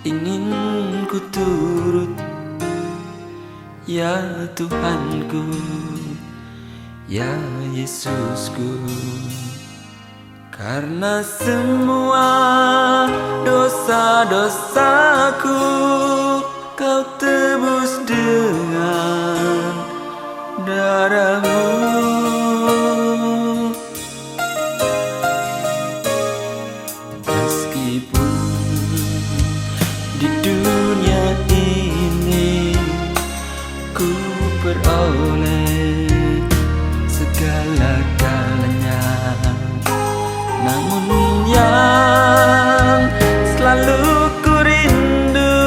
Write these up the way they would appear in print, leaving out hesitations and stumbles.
ingin ku turut, ya Tuhanku, ya Yesusku. Karena semua dosa-dosaku Kau tebus dengan darah-Mu. Meskipun di dunia ini ku peroleh segala-galanya, namun yang selalu ku rindu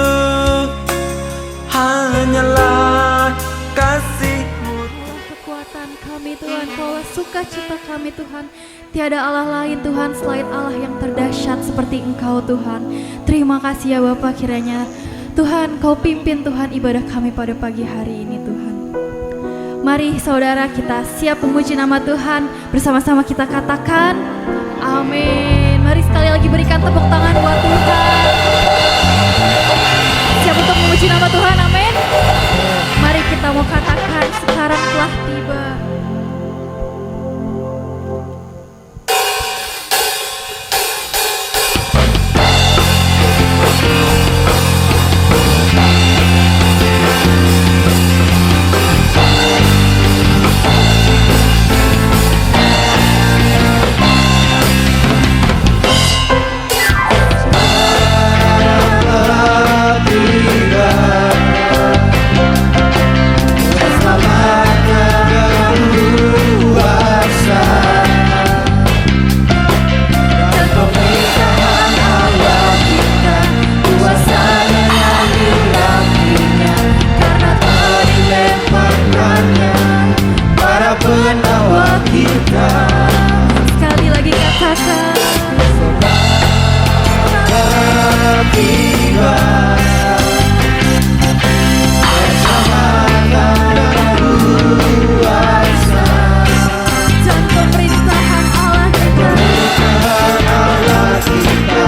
hanyalah kasih-Mu. Kekuatan kami Tuhan, Kaulah sukacita kami Tuhan. Tiada Allah lain Tuhan selain Allah yang terdahsyat seperti Engkau Tuhan. Terima kasih ya Bapa, kiranya Tuhan Kau pimpin Tuhan ibadah kami pada pagi hari ini Tuhan. Mari saudara kita siap memuji nama Tuhan, bersama-sama kita katakan amin. Mari sekali lagi berikan tepuk tangan buat Tuhan. Siap untuk memuji nama Tuhan, amin. Mari kita mau katakan sekarang telah tiba. Sekali lagi katakan tiba bersama dengan kuasa dan pemerintahan Allah kita,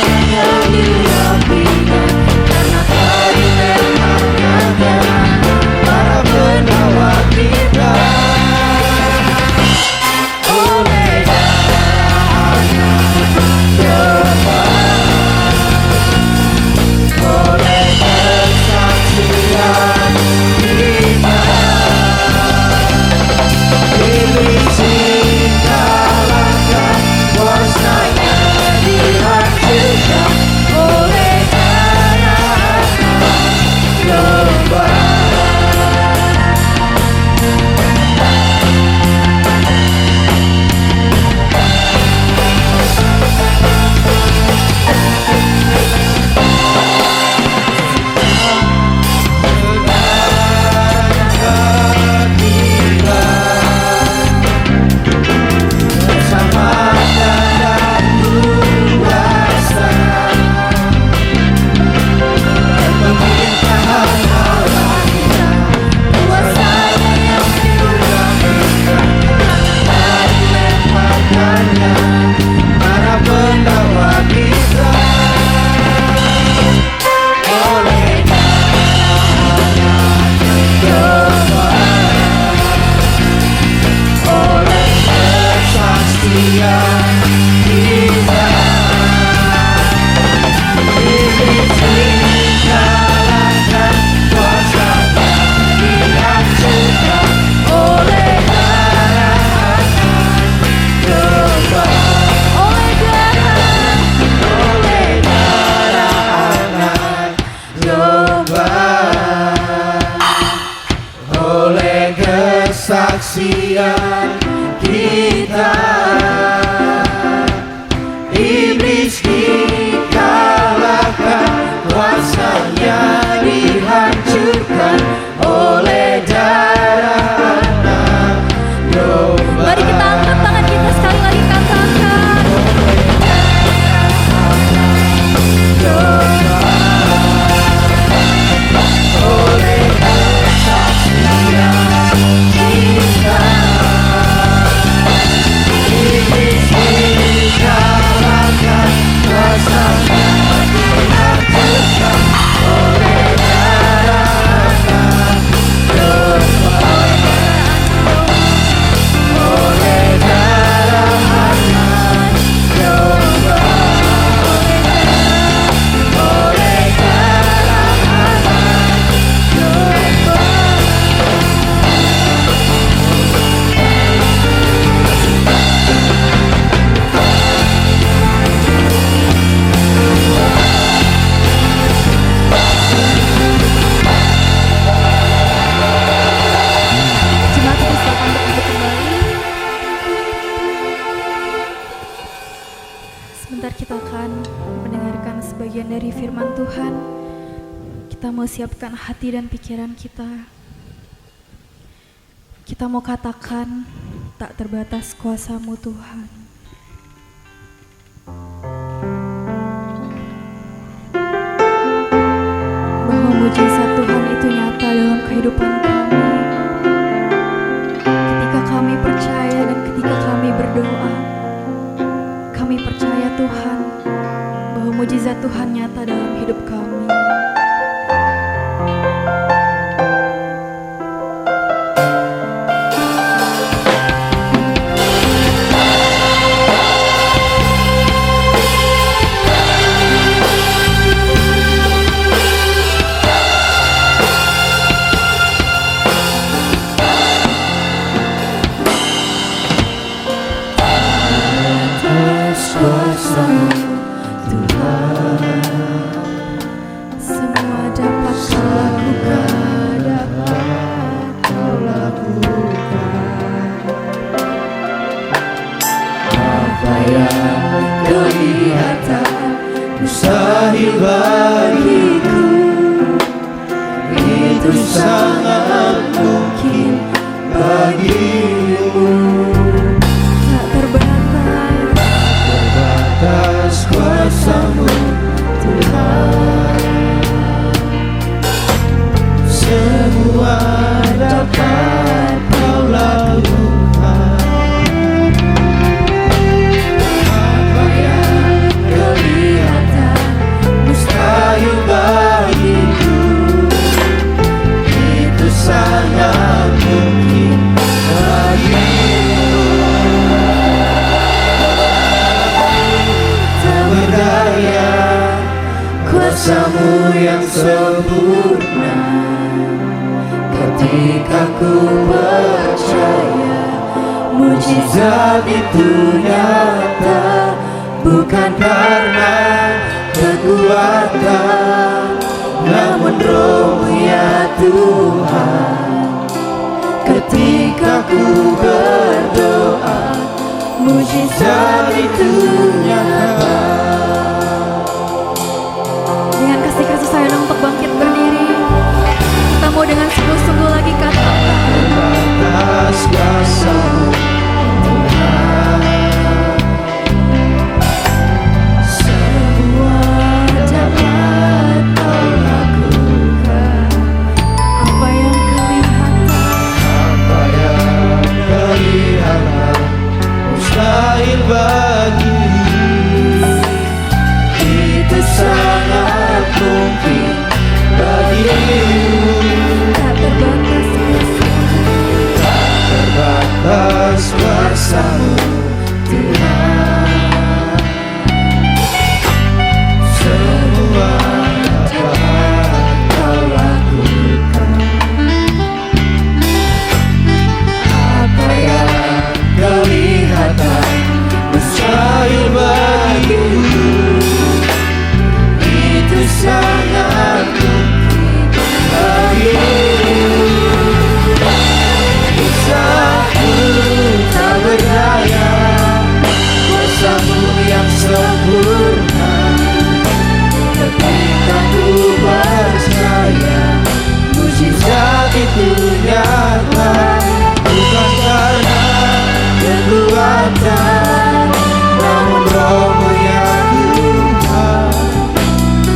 yang dirapikan karena terilemahkannya para penawar kita. Kesaksian kita, iblis dikalahkan, kuasanya dihancurkan oleh darah Anak Domba. mari kita angkat tangan kita sekali lagi katakan oleh kesaksian kita. bagian dari firman Tuhan, kita mau siapkan hati dan pikiran kita. Kita mau katakan, tak terbatas kuasa-Mu Tuhan. Bahwa mujizat Tuhan itu nyata dalam kehidupan kami. Ketika kami percaya dan ketika kami berdoa, kami percaya Tuhan bahwa mujizat Tuhan nyata dalam hidup kami. Semua dapat Kau lakukan, dapat Kau lakukan. Apa yang kelihatan mustahil bagiku, itu sangat mungkin bagimu. Tak terbatas kuasa-Mu Tuhan, semua dapat Kau lakukan. Apa yang kelihatan mustahil bagiku, itu sangat mungkin bagimu. Berdaya kuasa-Mu yang sempurna, ketika ku percaya mujizat itu nyata, bukan karena kekuatan, namun Roh-Mu ya Tuhan. Ketika ku berdoa, mujizat itu nyata. Dengan kasih sayang untuk bangkit berdiri, kita mau dengan sungguh-sungguh lagi katakan, terbatas kuasa-Mu Tuhan, semua dapat Kau lakukan. apa yang kelihatan mustahil bagi, itu sangat mungkin bagimu. tak terbatas Kuasa-Mu Tuhan, semua dapat Kau lakukan. Apa yang kelihatan mustahil bagimu, itu sangat mungkin bagimu. Usahaku tak berdaya, kuasa-Mu yang sempurna, ketika ku percaya mujizat itu nyata, bukan karena kekuatan, namun Roh-Mu ya Tuhan.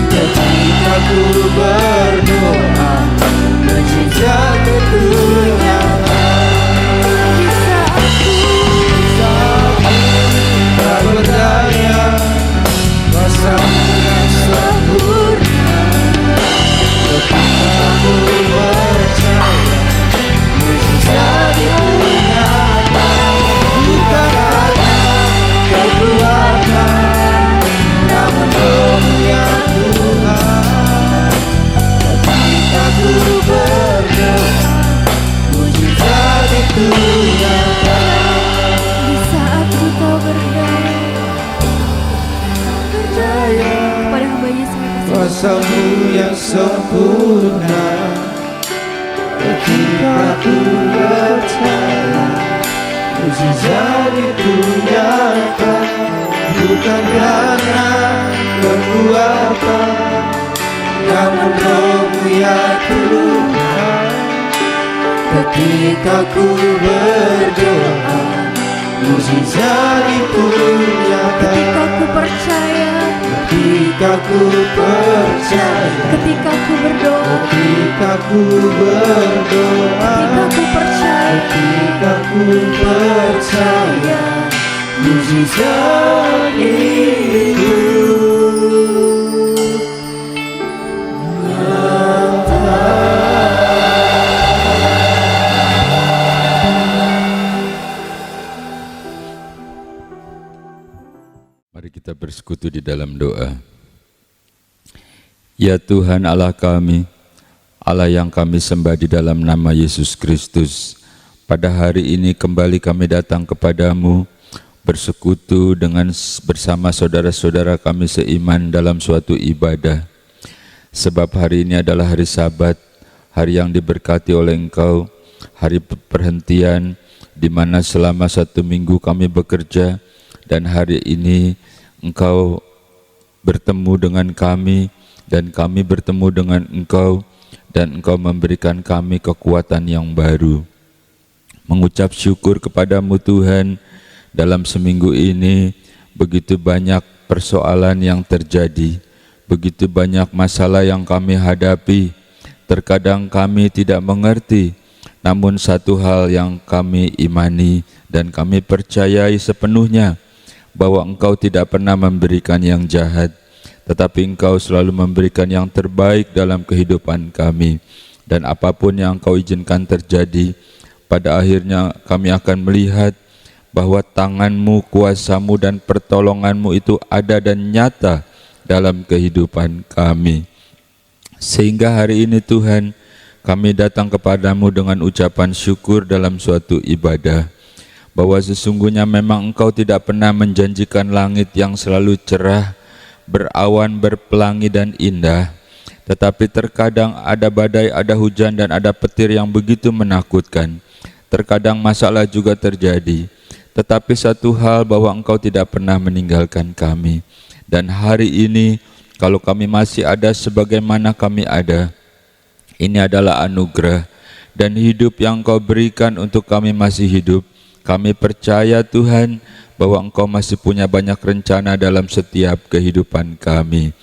Ketika ku berdoa, mujizat itu nyata. Tak berdaya, kuasa-Mu yang sempurna, ketika ku percaya mujizat itu nyata, bukan karena kekuatan, namun Roh-Mu ya Tuhan. Ketika ku berdoa, mujizat itu nyata. di saat kita berdaya kepada hamba-Nya sampai kasih. Kuasa-Mu yang sempurna, ketika ku percaya mujizat itu nyata, bukan karena kekuatan, namun Roh-Mu ya Tuhan. Ketika ku berdoa, mujizat itu nyata. Ketika ku percaya, Ketika ku percaya, ketika ku berdoa, ketika ku berdoa, ketika ku percaya, ketika ku percaya, mujizat itu Mari kita bersekutu di dalam doa. Ya Tuhan Allah kami, Allah yang kami sembah di dalam nama Yesus Kristus, pada hari ini kembali kami datang kepadamu, bersekutu bersama saudara-saudara kami seiman dalam suatu ibadah. Sebab hari ini adalah hari Sabat, hari yang diberkati oleh Engkau, hari perhentian, di mana selama 1 minggu kami bekerja, dan hari ini Engkau bertemu dengan kami, dan kami bertemu dengan Engkau, dan Engkau memberikan kami kekuatan yang baru. Mengucap syukur kepadamu Tuhan, dalam seminggu ini begitu banyak persoalan yang terjadi, begitu banyak masalah yang kami hadapi. Terkadang kami tidak mengerti, namun satu hal yang kami imani dan kami percayai sepenuhnya, bahwa Engkau tidak pernah memberikan yang jahat, tetapi Engkau selalu memberikan yang terbaik dalam kehidupan kami. Dan apapun yang Engkau izinkan terjadi, pada akhirnya kami akan melihat bahwa tangan-Mu, kuasa-Mu, dan pertolongan-Mu itu ada dan nyata dalam kehidupan kami. Sehingga hari ini Tuhan, kami datang kepadamu dengan ucapan syukur dalam suatu ibadah, bahwa sesungguhnya memang Engkau tidak pernah menjanjikan langit yang selalu cerah, berawan, berpelangi, dan indah. Tetapi terkadang ada badai, ada hujan, dan ada petir yang begitu menakutkan. Terkadang masalah juga terjadi. Tetapi satu hal, bahwa Engkau tidak pernah meninggalkan kami. Dan hari ini, kalau kami masih ada sebagaimana kami ada, ini adalah anugerah dan hidup yang Engkau berikan untuk kami masih hidup. Kami percaya Tuhan bahwa Engkau masih punya banyak rencana dalam setiap kehidupan kami.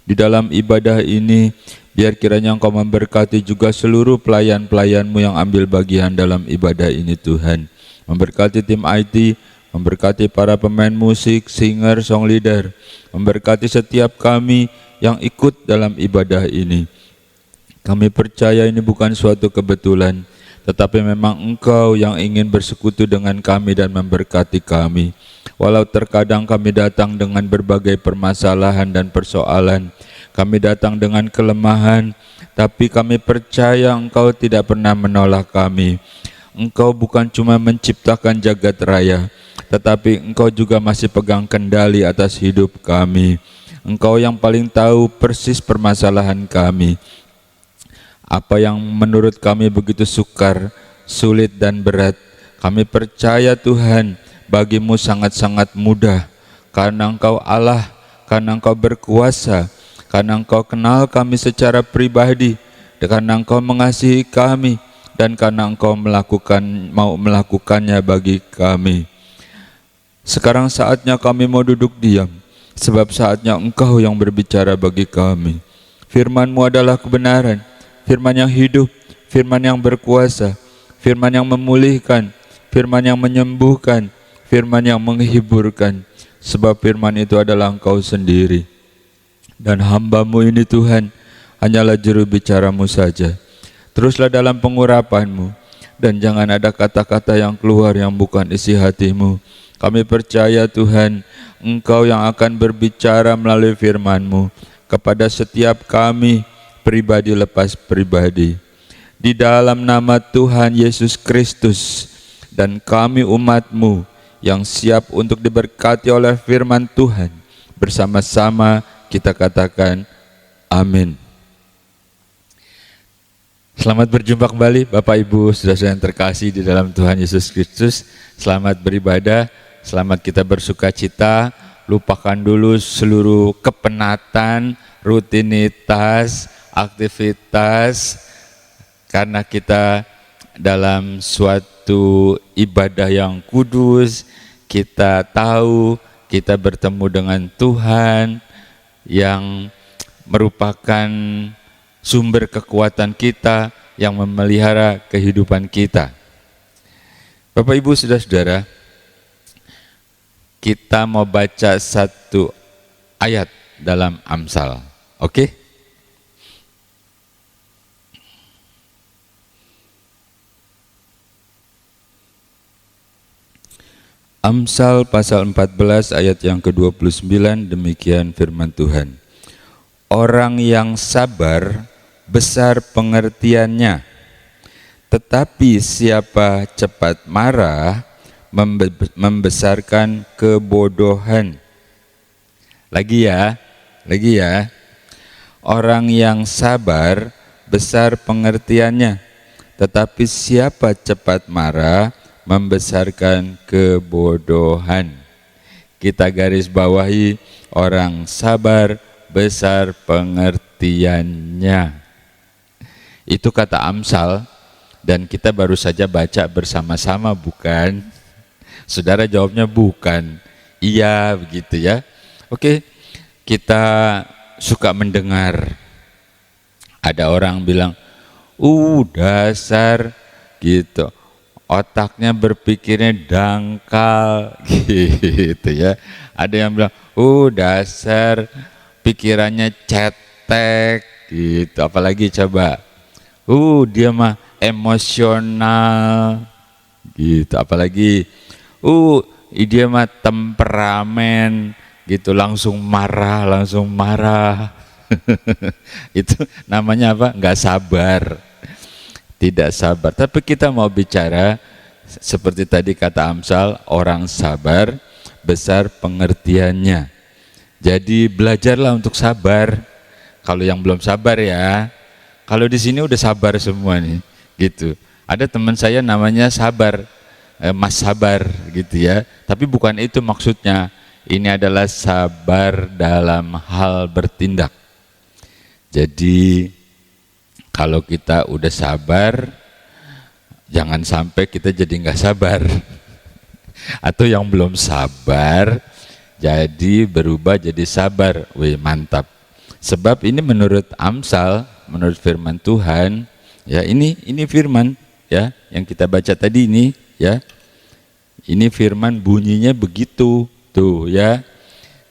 Di dalam ibadah ini, biar kiranya Engkau memberkati juga seluruh pelayan-pelayan-Mu yang ambil bagian dalam ibadah ini Tuhan. Memberkati tim IT, memberkati para pemain musik, singer, song leader, memberkati setiap kami yang ikut dalam ibadah ini. Kami percaya ini bukan suatu kebetulan, tetapi memang Engkau yang ingin bersekutu dengan kami dan memberkati kami. Walau terkadang kami datang dengan berbagai permasalahan dan persoalan, kami datang dengan kelemahan, tapi kami percaya Engkau tidak pernah menolak kami. Engkau bukan cuma menciptakan jagat raya, tetapi Engkau juga masih pegang kendali atas hidup kami. Engkau yang paling tahu persis permasalahan kami. Apa yang menurut kami begitu sukar, sulit, dan berat, kami percaya Tuhan, bagi-Mu sangat-sangat mudah, karena Engkau Allah, karena Engkau berkuasa, karena Engkau kenal kami secara pribadi, karena Engkau mengasihi kami, dan karena Engkau mau melakukannya bagi kami. Sekarang saatnya kami mau duduk diam, sebab saatnya Engkau yang berbicara bagi kami. Firman-Mu adalah kebenaran, firman yang hidup, firman yang berkuasa, firman yang memulihkan, firman yang menyembuhkan, firman yang menghiburkan. Sebab firman itu adalah Engkau sendiri. Dan hamba-Mu ini Tuhan, hanyalah juru bicara-Mu saja. Teruslah dalam pengurapan-Mu, dan jangan ada kata-kata yang keluar yang bukan isi hati-Mu. Kami percaya Tuhan, Engkau yang akan berbicara melalui firman-Mu kepada setiap kami, pribadi lepas pribadi. Di dalam nama Tuhan Yesus Kristus, dan kami umat-Mu yang siap untuk diberkati oleh firman Tuhan, bersama-sama kita katakan amin. Selamat berjumpa kembali Bapak Ibu saudara-saudara yang terkasih di dalam Tuhan Yesus Kristus. Selamat beribadah, selamat kita bersuka cita. lupakan dulu seluruh kepenatan, rutinitas, aktivitas, karena kita dalam suatu ibadah yang kudus, kita tahu kita bertemu dengan Tuhan yang merupakan sumber kekuatan kita, yang memelihara kehidupan kita. Bapak Ibu Saudara-saudara, kita mau baca satu ayat dalam Amsal. Oke? Amsal pasal 14 ayat yang ke-29, demikian firman Tuhan. Orang yang sabar besar pengertiannya, tetapi siapa cepat marah membesarkan kebodohan. Lagi ya. Orang yang sabar besar pengertiannya, tetapi siapa cepat marah membesarkan kebodohan. Kita garis bawahi, orang sabar besar pengertiannya. Itu kata Amsal, dan kita baru saja baca bersama-sama, bukan? Saudara jawabnya bukan. Iya, begitu ya. Oke, kita suka mendengar ada orang bilang, dasar gitu, otaknya berpikirnya dangkal gitu ya. Ada yang bilang, dasar pikirannya cetek gitu. Apalagi coba, dia mah emosional gitu. Apalagi, dia mah temperamen gitu, langsung marah. Itu namanya apa? Nggak sabar. Tidak sabar. Tapi kita mau bicara seperti tadi kata Amsal, orang sabar besar pengertiannya. Jadi belajarlah untuk sabar. Kalau yang belum sabar ya, kalau di sini udah sabar semua nih, gitu. Ada teman saya namanya Sabar, Mas Sabar, gitu ya. Tapi bukan itu maksudnya. Ini adalah sabar dalam hal bertindak. Jadi kalau kita udah sabar, jangan sampai kita jadi nggak sabar. Atau yang belum sabar, jadi berubah jadi sabar. Wih, mantap. Sebab ini menurut Amsal, menurut firman Tuhan, ya ini firman ya yang kita baca tadi ini ya. Ini firman bunyinya begitu tuh ya.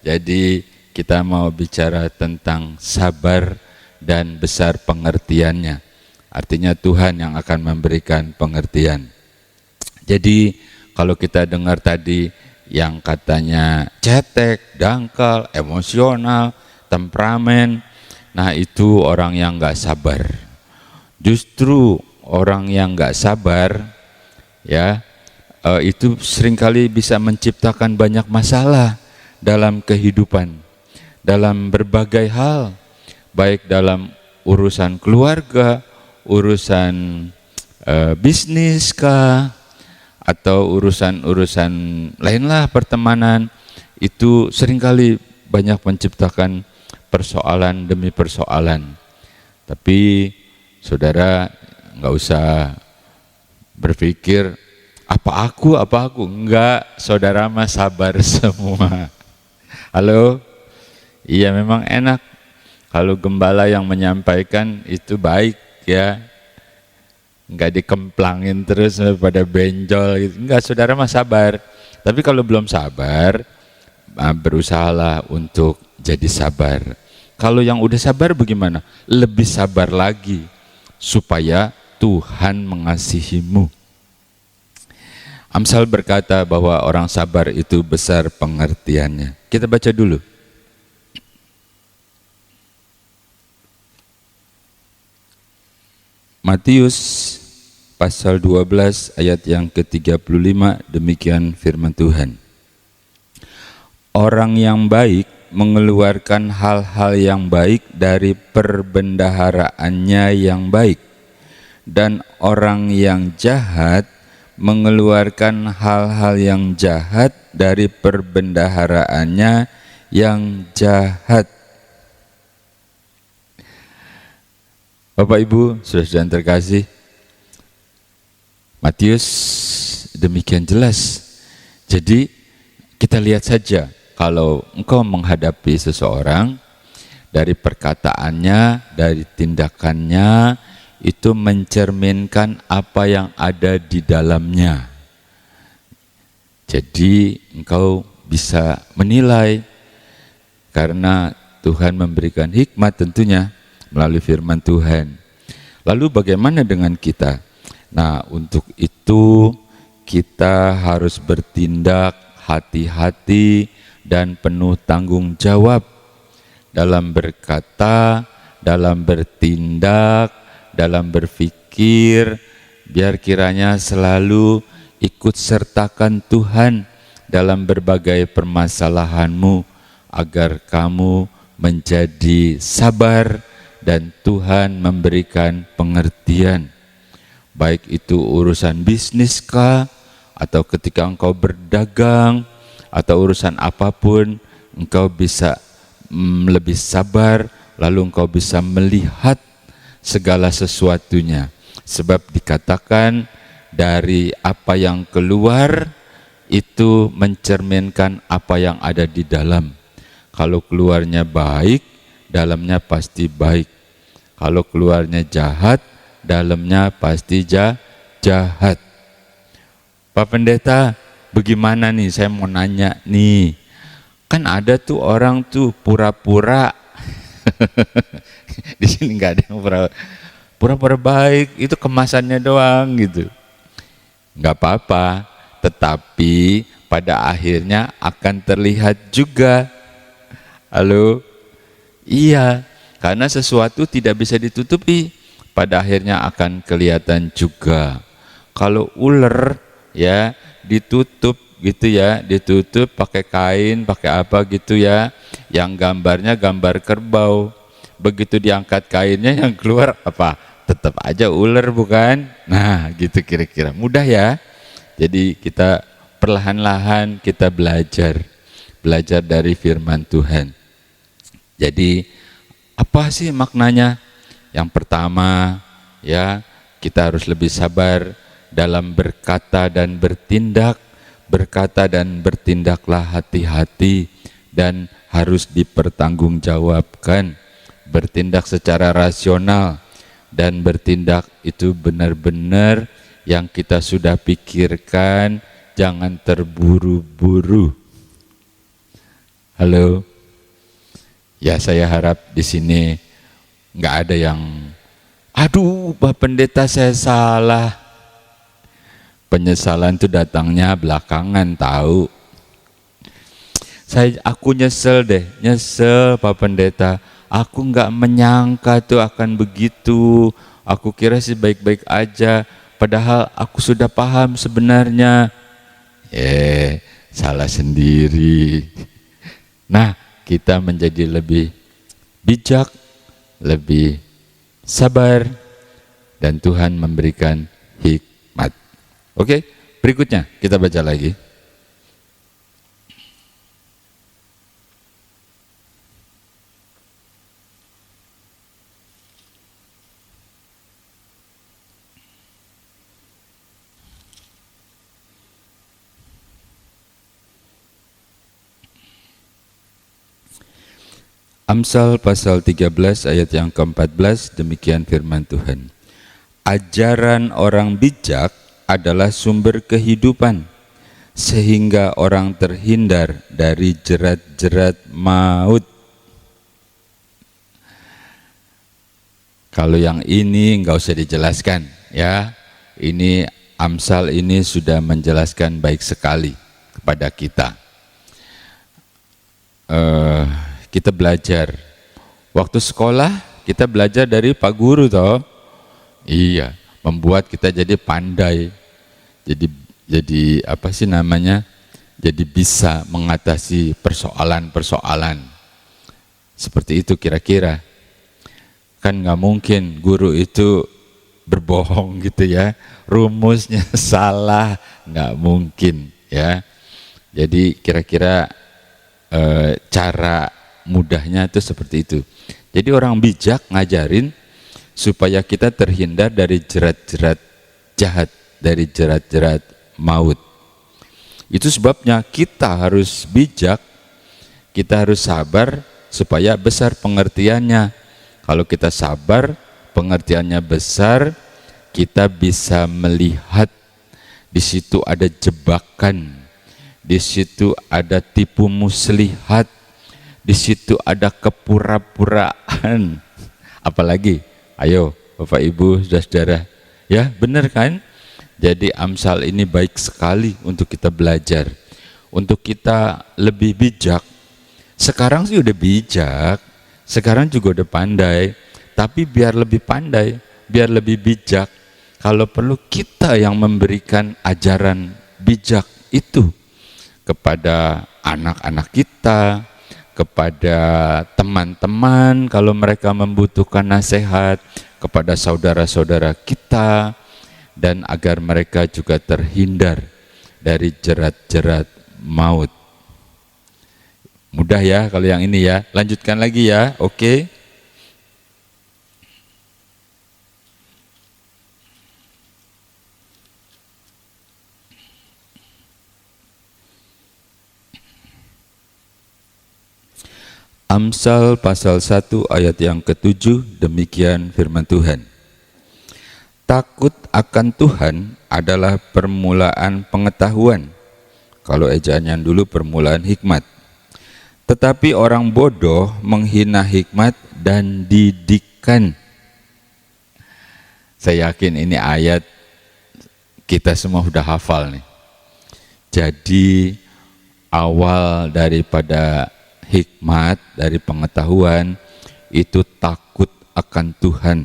Jadi kita mau bicara tentang sabar dan besar pengertiannya. Artinya Tuhan yang akan memberikan pengertian. Jadi kalau kita dengar tadi yang katanya cetek, dangkal, emosional, temperamen, nah itu orang yang nggak sabar. Justru orang yang nggak sabar, ya itu seringkali bisa menciptakan banyak masalah dalam kehidupan, dalam berbagai hal, baik dalam urusan keluarga, urusan bisnis kah, atau urusan-urusan lainlah, pertemanan, itu seringkali banyak menciptakan persoalan demi persoalan. Tapi saudara nggak usah berpikir apa aku, enggak, saudara mah sabar semua. Halo? Iya, memang enak kalau gembala yang menyampaikan itu baik ya, nggak dikemplangin terus pada benjol gitu. Enggak, saudara mah sabar. Tapi kalau belum sabar, berusahalah untuk jadi sabar. Kalau yang udah sabar bagaimana? Lebih sabar lagi supaya Tuhan mengasihimu. Amsal berkata bahwa orang sabar itu besar pengertiannya. Kita baca dulu. Matius pasal 12 ayat yang ke-35, demikian firman Tuhan. Orang yang baik mengeluarkan hal-hal yang baik dari perbendaharaannya yang baik, dan orang yang jahat mengeluarkan hal-hal yang jahat dari perbendaharaannya yang jahat. Bapak Ibu, saudara-saudara yang terkasih, Matius demikian jelas. Jadi kita lihat saja, kalau engkau menghadapi seseorang, dari perkataannya, dari tindakannya, itu mencerminkan apa yang ada di dalamnya. Jadi engkau bisa menilai, karena Tuhan memberikan hikmat tentunya melalui firman Tuhan. Lalu bagaimana dengan kita? Nah, untuk itu kita harus bertindak hati-hati dan penuh tanggung jawab dalam berkata, dalam bertindak, dalam berpikir, biar kiranya selalu ikut sertakan Tuhan dalam berbagai permasalahanmu, agar kamu menjadi sabar dan Tuhan memberikan pengertian. Baik itu urusan bisnis kah, atau ketika engkau berdagang, atau urusan apapun, engkau bisa lebih sabar, lalu engkau bisa melihat segala sesuatunya. Sebab dikatakan dari apa yang keluar itu mencerminkan apa yang ada di dalam. Kalau keluarnya baik, dalamnya pasti baik. Kalau keluarnya jahat, dalamnya pasti jahat. Pak Pendeta, bagaimana nih? Saya mau nanya nih. Kan ada tuh orang tuh pura-pura. Di sini nggak ada yang pura-pura baik, itu kemasannya doang gitu. Nggak apa-apa, tetapi pada akhirnya akan terlihat juga. Halo? Iya, karena sesuatu tidak bisa ditutupi, pada akhirnya akan kelihatan juga. Kalau ular ya ditutup gitu ya, ditutup pakai kain, pakai apa gitu ya, yang gambarnya gambar kerbau. Begitu diangkat kainnya, yang keluar apa? Tetap aja ular, bukan? Nah, gitu kira-kira. Mudah ya. Jadi kita perlahan-lahan kita belajar dari firman Tuhan. Jadi apa sih maknanya? Yang pertama ya, kita harus lebih sabar dalam berkata dan bertindak. Berkata dan bertindaklah hati-hati dan harus dipertanggungjawabkan. Bertindak secara rasional dan bertindak itu benar-benar yang kita sudah pikirkan, jangan terburu-buru. Halo? Ya, saya harap di sini nggak ada yang, aduh Pak Pendeta saya salah. Penyesalan itu datangnya belakangan tahu. Aku nyesel deh, nyesel Pak Pendeta. Aku nggak menyangka tuh akan begitu. Aku kira sih baik-baik aja. Padahal aku sudah paham sebenarnya. Salah sendiri. Nah, kita menjadi lebih bijak, lebih sabar, dan Tuhan memberikan hikmat. Oke, berikutnya kita baca lagi. Amsal pasal 13 ayat yang ke-14, demikian firman Tuhan. Ajaran orang bijak adalah sumber kehidupan, sehingga orang terhindar dari jerat-jerat maut. Kalau yang ini enggak usah dijelaskan ya. Ini Amsal ini sudah menjelaskan baik sekali kepada kita. Kita belajar. Waktu sekolah kita belajar dari Pak Guru toh. Iya, membuat kita jadi pandai. Jadi apa sih namanya? Jadi bisa mengatasi persoalan-persoalan. Seperti itu kira-kira. Kan nggak mungkin guru itu berbohong gitu ya. Rumusnya salah, nggak mungkin ya. Jadi kira-kira cara mudahnya itu seperti itu. Jadi orang bijak ngajarin supaya kita terhindar dari jerat-jerat jahat, dari jerat-jerat maut. Itu sebabnya kita harus bijak, kita harus sabar supaya besar pengertiannya. Kalau kita sabar, pengertiannya besar, kita bisa melihat di situ ada jebakan, di situ ada tipu muslihat, di situ ada kepura-puraan. Apalagi, ayo Bapak Ibu, saudara-saudara, ya benar kan? Jadi Amsal ini baik sekali untuk kita belajar, untuk kita lebih bijak. Sekarang sih udah bijak, sekarang juga udah pandai, tapi biar lebih pandai, biar lebih bijak, kalau perlu kita yang memberikan ajaran bijak itu kepada anak-anak kita, kepada teman-teman kalau mereka membutuhkan nasihat, kepada saudara-saudara kita, dan agar mereka juga terhindar dari jerat-jerat maut. Mudah ya kalau yang ini ya. Lanjutkan lagi ya, oke? Amsal pasal 1 ayat yang ke-7, demikian firman Tuhan. Takut akan Tuhan adalah permulaan pengetahuan. Kalau ejaan yang dulu permulaan hikmat. Tetapi orang bodoh menghina hikmat dan didikan. Saya yakin ini ayat kita semua sudah hafal nih. Jadi awal daripada hikmat, dari pengetahuan itu takut akan Tuhan.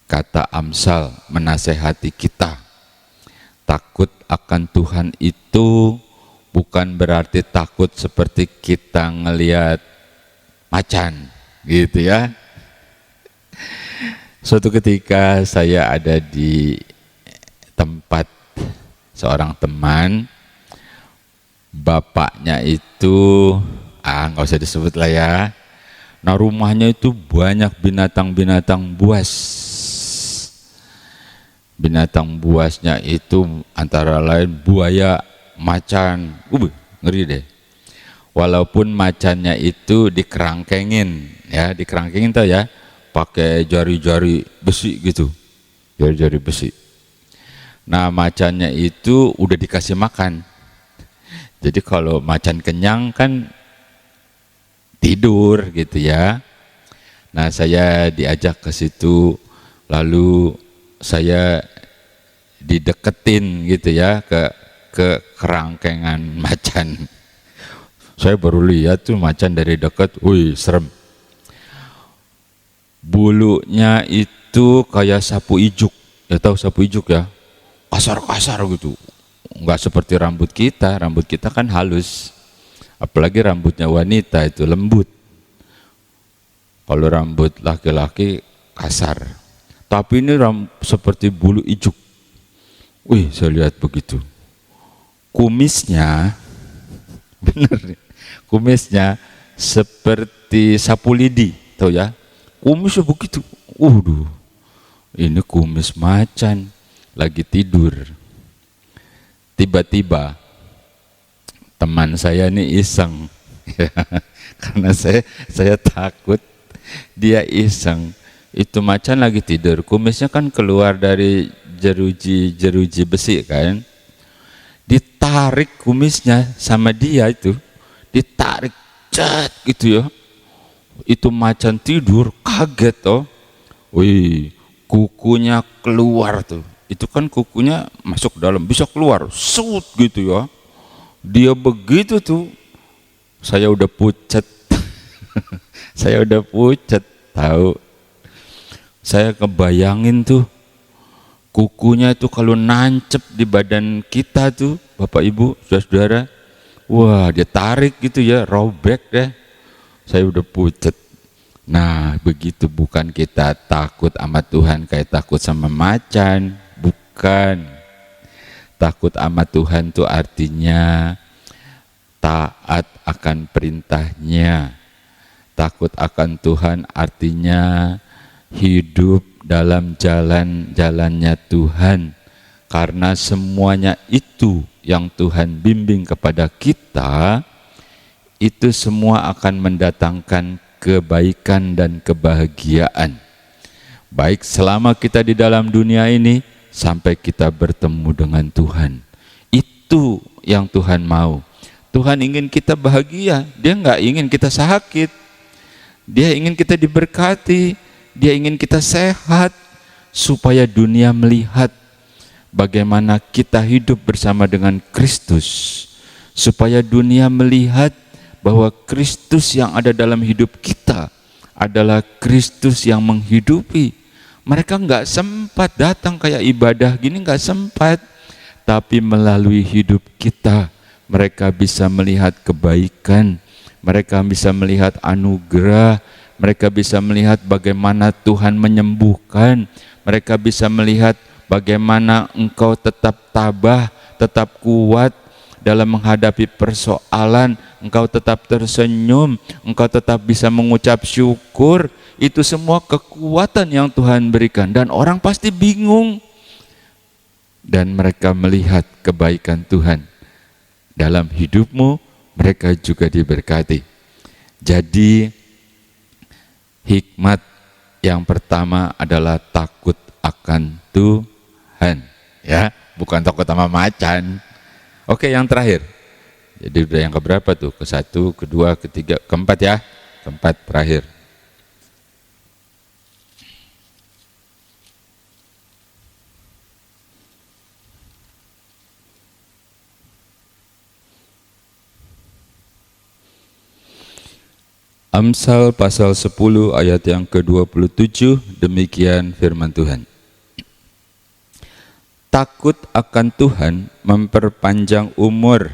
Kata Amsal menasehati kita. Takut akan Tuhan itu bukan berarti takut seperti kita ngelihat macan gitu ya. Suatu ketika saya ada di tempat seorang teman, bapaknya itu nggak usah disebut lah ya. Nah rumahnya itu banyak binatang-binatang buas. Binatang buasnya itu antara lain buaya, macan, ngeri deh. Walaupun macannya itu dikerangkengin, ya dikerangkengin tau ya, pakai jari-jari besi gitu, jari-jari besi. Nah macannya itu udah dikasih makan. Jadi kalau macan kenyang kan tidur gitu ya. Nah saya diajak ke situ, lalu saya dideketin gitu ya ke kerangkengan macan. Saya baru lihat tuh macan dari dekat, wih serem. Bulunya itu kayak sapu ijuk, ya tahu sapu ijuk ya, kasar-kasar gitu. Enggak seperti rambut kita kan halus. Apalagi rambutnya wanita itu lembut. Kalau rambut laki-laki kasar. Tapi ini seperti bulu ijuk. Wih, saya lihat begitu. Kumisnya, bener, kumisnya seperti sapu lidi, tahu ya? Kumisnya begitu. Ini kumis macan lagi tidur. Tiba-tiba teman saya ini iseng, karena saya takut dia iseng. Itu macan lagi tidur, kumisnya kan keluar dari jeruji besi kan, ditarik kumisnya sama dia itu, ditarik cat gitu ya. Itu macan tidur kaget toh, wih kukunya keluar tuh, itu kan kukunya masuk dalam bisa keluar, sut gitu ya. Dia begitu tuh, saya udah pucat, saya udah pucat tahu. Saya kebayangin tuh kukunya itu kalau nancep di badan kita tuh, Bapak Ibu, saudara-saudara, wah dia tarik gitu ya, robek deh. Saya udah pucat. Nah, begitu, bukan kita takut sama Tuhan kayak takut sama macan, bukan. Takut sama Tuhan itu artinya taat akan perintahnya. Takut akan Tuhan artinya hidup dalam jalan-jalannya Tuhan. Karena semuanya itu yang Tuhan bimbing kepada kita, itu semua akan mendatangkan kebaikan dan kebahagiaan. Baik selama kita di dalam dunia ini, sampai kita bertemu dengan Tuhan. Itu yang Tuhan mau. Tuhan ingin kita bahagia, Dia nggak ingin kita sakit. Dia ingin kita diberkati, Dia ingin kita sehat, supaya dunia melihat bagaimana kita hidup bersama dengan Kristus. Supaya dunia melihat bahwa Kristus yang ada dalam hidup kita adalah Kristus yang menghidupi. Mereka nggak sempat datang kayak ibadah gini, nggak sempat. Tapi melalui hidup kita, mereka bisa melihat kebaikan, mereka bisa melihat anugerah, mereka bisa melihat bagaimana Tuhan menyembuhkan, mereka bisa melihat bagaimana engkau tetap tabah, tetap kuat dalam menghadapi persoalan, engkau tetap tersenyum, engkau tetap bisa mengucap syukur. Itu semua kekuatan yang Tuhan berikan, dan orang pasti bingung. Dan mereka melihat kebaikan Tuhan dalam hidupmu, mereka juga diberkati. Jadi hikmat yang pertama adalah takut akan Tuhan, ya, bukan takut sama macan. Oke, yang terakhir. Jadi udah yang keberapa tuh? Ke-1, kedua, ketiga, keempat ya. Keempat terakhir. Amsal pasal 10 ayat yang ke-27, demikian firman Tuhan. Takut akan Tuhan memperpanjang umur,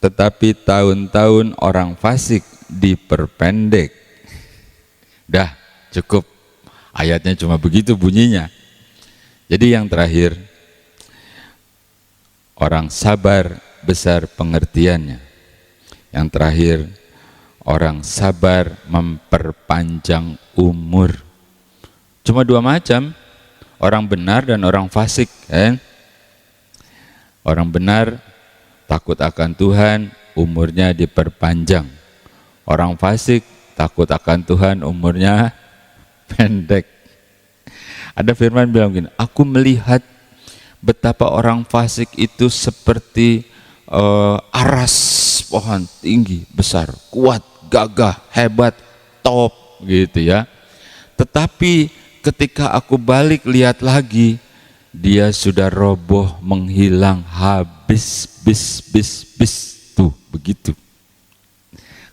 tetapi tahun-tahun orang fasik diperpendek. Dah, cukup. Ayatnya cuma begitu bunyinya. Jadi yang terakhir, orang sabar besar pengertiannya. Yang terakhir, orang sabar memperpanjang umur. Cuma dua macam, orang benar dan orang fasik, kan? Orang benar takut akan Tuhan, umurnya diperpanjang. Orang fasik takut akan Tuhan, umurnya pendek. Ada firman bilang gini, aku melihat betapa orang fasik itu seperti aras pohon tinggi, besar, kuat, gagah, hebat, top gitu ya. Tetapi ketika aku balik lihat lagi, dia sudah roboh, menghilang, habis, bis, tuh begitu.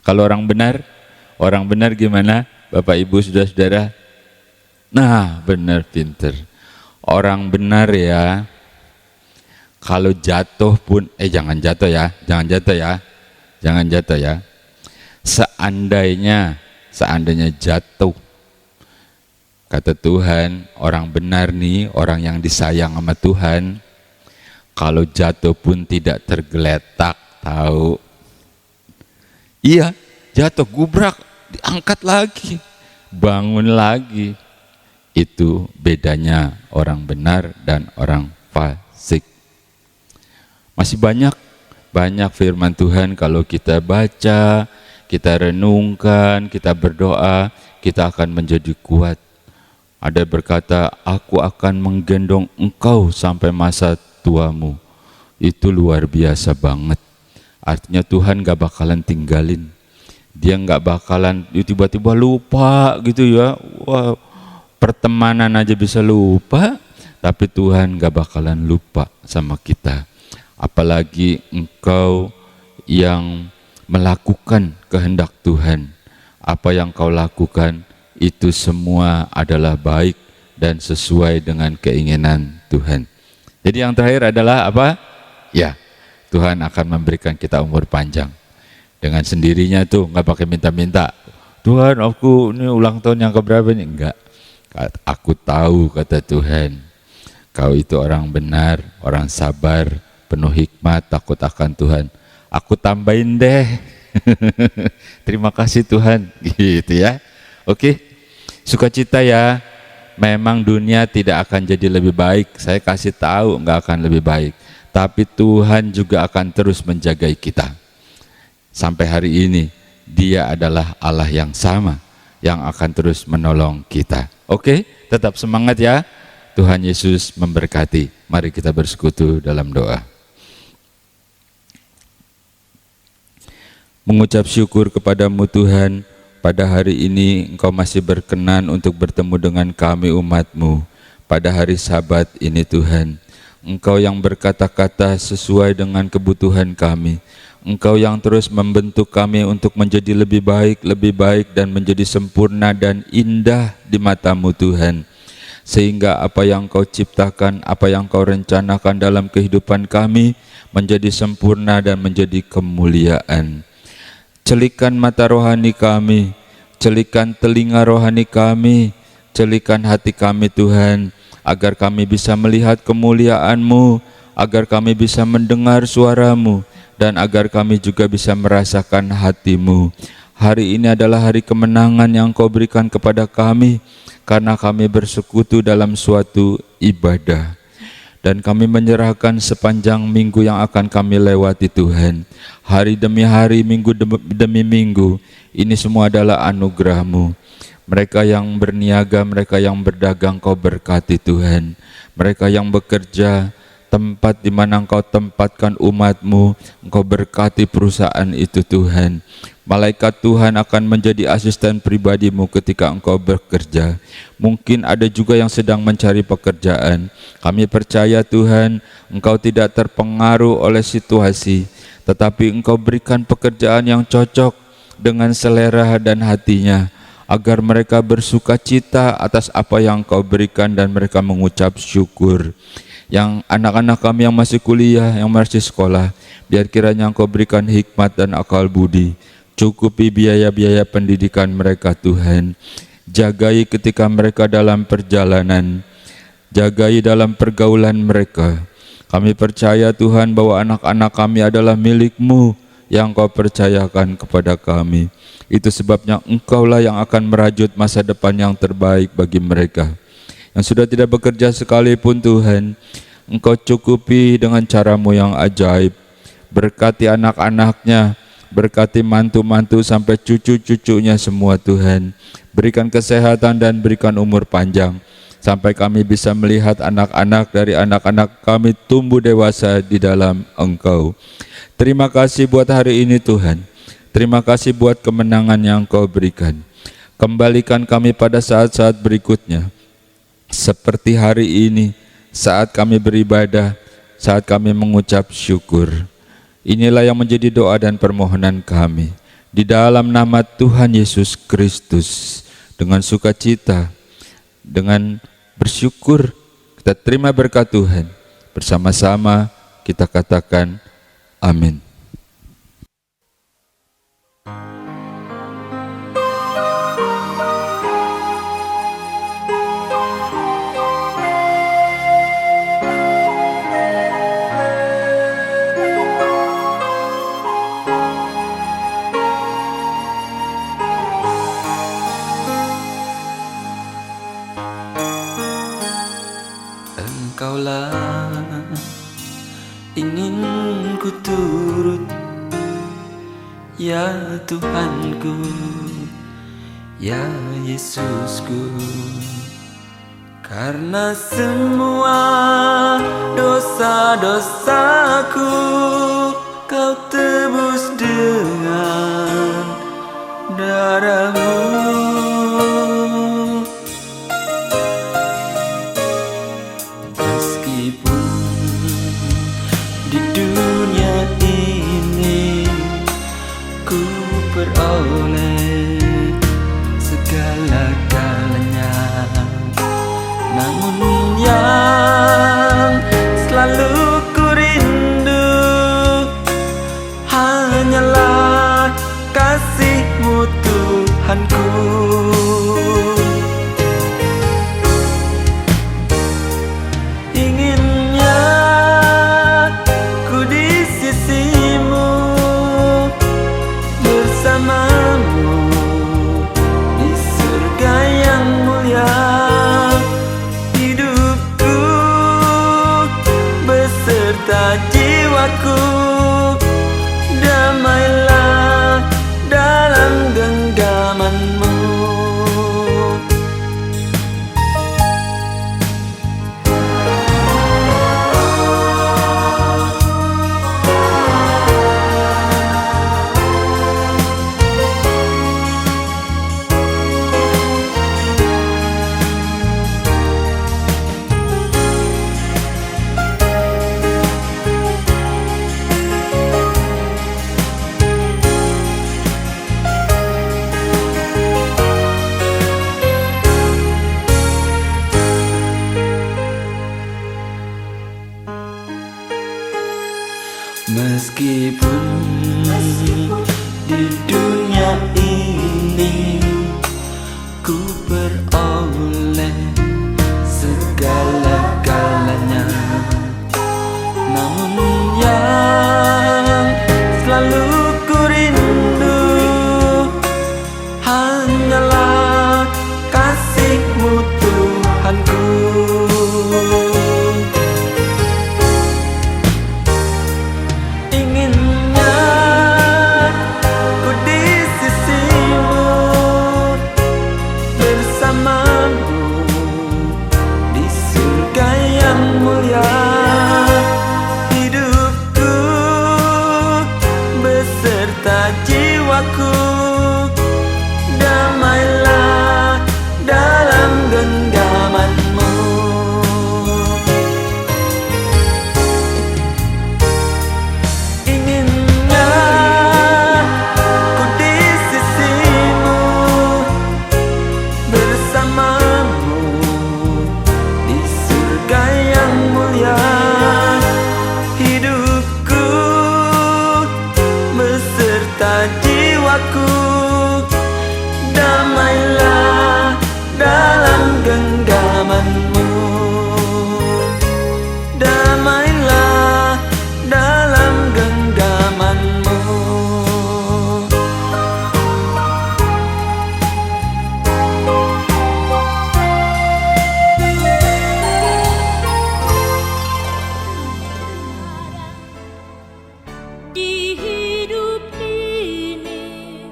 Kalau orang benar gimana? Bapak Ibu saudara-saudara? Nah, benar, pinter. Orang benar ya, kalau jatuh pun, jangan jatuh ya. Seandainya jatuh, kata Tuhan, orang benar nih, orang yang disayang sama Tuhan, kalau jatuh pun tidak tergeletak, tahu? Iya, jatuh, gubrak, diangkat lagi, bangun lagi. Itu bedanya orang benar dan orang fasik. Masih banyak firman Tuhan kalau kita baca, kita renungkan, kita berdoa, kita akan menjadi kuat. Ada berkata, aku akan menggendong engkau sampai masa tuamu. Itu luar biasa banget. Artinya Tuhan gak bakalan tinggalin. Dia gak bakalan tiba-tiba lupa gitu ya. Wah, pertemanan aja bisa lupa, tapi Tuhan gak bakalan lupa sama kita. Apalagi engkau yang melakukan kehendak Tuhan. Apa yang kau lakukan itu semua adalah baik dan sesuai dengan keinginan Tuhan. Jadi yang terakhir adalah apa? Ya, Tuhan akan memberikan kita umur panjang. Dengan sendirinya tuh, gak pakai minta-minta. Tuhan aku ini ulang tahun yang keberapa nih? Enggak. Aku tahu, kata Tuhan, kau itu orang benar, orang sabar, penuh hikmat, takut akan Tuhan. Aku tambahin deh. Terima kasih Tuhan, gitu ya. Oke, sukacita ya. Memang dunia tidak akan jadi lebih baik. Saya kasih tahu enggak akan lebih baik. Tapi Tuhan juga akan terus menjaga kita. Sampai hari ini, Dia adalah Allah yang sama, yang akan terus menolong kita. Oke, tetap semangat ya. Tuhan Yesus memberkati. Mari kita bersekutu dalam doa. Mengucap syukur kepadamu Tuhan, pada hari ini Engkau masih berkenan untuk bertemu dengan kami umat-Mu. Pada hari Sabat ini Tuhan, Engkau yang berkata-kata sesuai dengan kebutuhan kami. Engkau yang terus membentuk kami untuk menjadi lebih baik dan menjadi sempurna dan indah di mata-Mu Tuhan. Sehingga apa yang Kau ciptakan, apa yang Kau rencanakan dalam kehidupan kami menjadi sempurna dan menjadi kemuliaan. Celikan mata rohani kami, celikan telinga rohani kami, celikan hati kami Tuhan, agar kami bisa melihat kemuliaan-Mu, agar kami bisa mendengar suara-Mu, dan agar kami juga bisa merasakan hati-Mu. Hari ini adalah hari kemenangan yang Kau berikan kepada kami, karena kami bersekutu dalam suatu ibadah. Dan kami menyerahkan sepanjang minggu yang akan kami lewati Tuhan. Hari demi hari, minggu demi minggu, ini semua adalah anugerah-Mu. Mereka yang berniaga, mereka yang berdagang, Kau berkati Tuhan. Mereka yang bekerja, tempat di mana Engkau tempatkan umat-Mu, Engkau berkati perusahaan itu Tuhan. Malaikat Tuhan akan menjadi asisten pribadi-Mu ketika Engkau bekerja. Mungkin ada juga yang sedang mencari pekerjaan. Kami percaya Tuhan, Engkau tidak terpengaruh oleh situasi, tetapi Engkau berikan pekerjaan yang cocok dengan selera dan hatinya, agar mereka bersuka cita atas apa yang Engkau berikan dan mereka mengucap syukur. Yang anak-anak kami yang masih kuliah, yang masih sekolah, biar kiranya Engkau berikan hikmat dan akal budi. Cukupi biaya-biaya pendidikan mereka Tuhan. Jagai ketika mereka dalam perjalanan, jagai dalam pergaulan mereka. Kami percaya Tuhan bahwa anak-anak kami adalah milik-Mu yang Kau percayakan kepada kami. Itu sebabnya Engkaulah yang akan merajut masa depan yang terbaik bagi mereka. Yang sudah tidak bekerja sekalipun Tuhan, Engkau cukupi dengan cara-Mu yang ajaib. Berkati anak-anaknya, berkati mantu-mantu sampai cucu-cucunya semua Tuhan. Berikan kesehatan dan berikan umur panjang, sampai kami bisa melihat anak-anak dari anak-anak kami tumbuh dewasa di dalam Engkau. Terima kasih buat hari ini Tuhan. Terima kasih buat kemenangan yang Engkau berikan. Kembalikan kami pada saat-saat berikutnya, seperti hari ini, saat kami beribadah, saat kami mengucap syukur. Inilah yang menjadi doa dan permohonan kami. Di dalam nama Tuhan Yesus Kristus, dengan sukacita, dengan bersyukur, kita terima berkat Tuhan. Bersama-sama kita katakan amin. Engkaulah ingin ku turut, ya Tuhanku, ya Yesusku. Karena semua dosa-dosaku Kau tebus dengan darah-Mu. Peroleh segala-galanya, namun yang selalu ku rindu hanyalah kasih-Mu Tuhanku. Meskipun di dunia ini ku beroleh segala-galanya, namun yang selalu ku rindu hanyalah kasih-Mu Tuhanku. Inginnya ku di sisi-Mu, bersama-Mu di surga yang mulia. Hidupku beserta jiwaku damailah dalam genggaman-Mu. Inginnya ku di sisi-Mu, bersama-Mu di surga yang mulia. Hidupku beserta jiwaku damailah dalam genggaman-Mu. Damailah dalam genggaman-Mu. Di hidup ini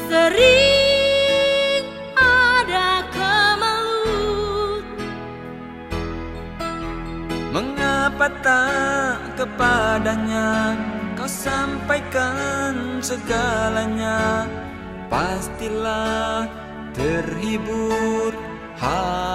sering ada kemelut. Mengapa tak kepadanya kau sampaikan segalanya? Pastilah terhibur hati.